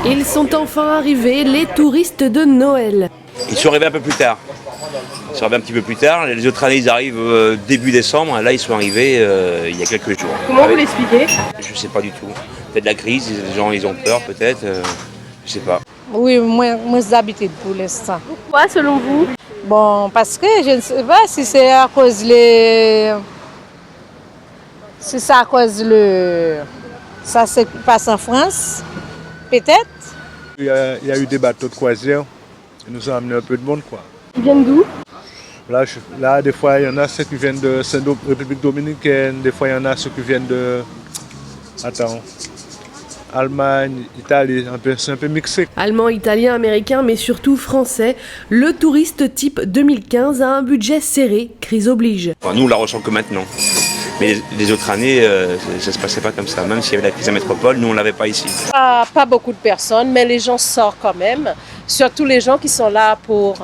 Ils sont enfin arrivés, les touristes de Noël. Ils sont arrivés un peu plus tard. Ils sont arrivés un petit peu plus tard. Les autres années, ils arrivent début décembre. Là, ils sont arrivés il y a quelques jours. Comment vous l'expliquez? Je ne sais pas du tout. Peut-être la crise, les gens ils ont peur, peut-être. Je ne sais pas. Oui, moins d'habitude pour l'instant. Pourquoi selon vous? Bon, parce que je ne sais pas si c'est à cause les... Si c'est à cause le... Ça se passe en France, peut-être. Il y a eu des bateaux de croisière. Ils nous ont amené un peu de monde, quoi. Ils viennent d'où? Là, des fois, il y en a ceux qui viennent de République dominicaine. Des fois, il y en a ceux qui viennent de... Attends... Allemagne, Italie, c'est un peu mixé. Allemand, italien, américain, mais surtout français. Le touriste type 2015 a un budget serré, crise oblige. Enfin, nous, on la ressent que maintenant. Mais les autres années, ça ne se passait pas comme ça. Même s'il y avait la crise à métropole, nous, on ne l'avait pas ici. Pas beaucoup de personnes, mais les gens sortent quand même. Surtout les gens qui sont là pour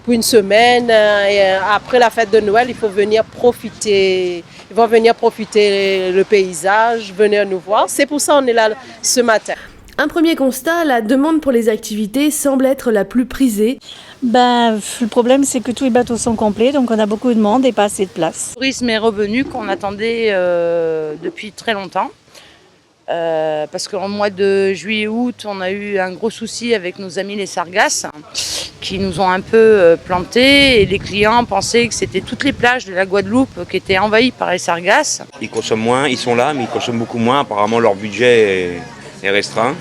une semaine. Et après la fête de Noël, il faut venir profiter. Ils vont venir profiter le paysage, venir nous voir. C'est pour ça qu'on est là ce matin. Un premier constat, la demande pour les activités semble être la plus prisée. Le problème, c'est que tous les bateaux sont complets, donc on a beaucoup de monde et pas assez de place. Le tourisme est revenu qu'on attendait depuis très longtemps. Parce qu'en mois de juillet-août, on a eu un gros souci avec nos amis les sargasses qui nous ont un peu plantés et les clients pensaient que c'était toutes les plages de la Guadeloupe qui étaient envahies par les sargasses. Ils consomment moins, ils sont là, mais ils consomment beaucoup moins. Apparemment, leur budget est restreint.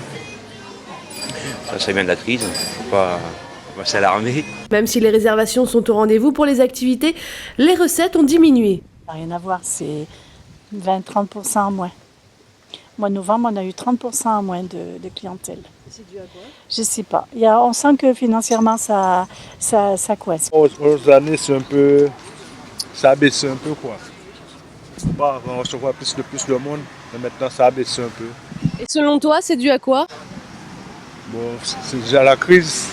Ça vient de la crise, il ne faut pas s'alarmer. Même si les réservations sont au rendez-vous pour les activités, les recettes ont diminué. Rien à voir, c'est 20-30% en moins. Au mois de novembre, on a eu 30% en moins de clientèle. C'est dû à quoi? Je ne sais pas. On sent que financièrement, ça coince. Aux années, ça a baissé un peu, quoi. On recevoir plus de monde, mais maintenant, ça a baissé un peu. Et selon toi, c'est dû à quoi? Bon, c'est déjà la crise.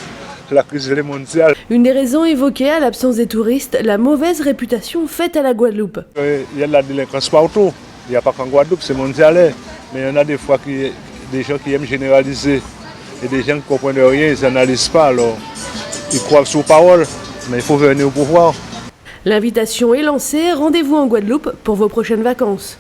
C'est la crise mondiale. Une des raisons évoquées à l'absence des touristes, la mauvaise réputation faite à la Guadeloupe. Il y a de la délinquance partout. Il n'y a pas qu'en Guadeloupe, c'est mondial. Mais il y en a des fois des gens qui aiment généraliser. Et des gens qui ne comprennent rien, ils n'analysent pas. Alors, ils croient sur parole, mais il faut venir au pouvoir. L'invitation est lancée, rendez-vous en Guadeloupe pour vos prochaines vacances.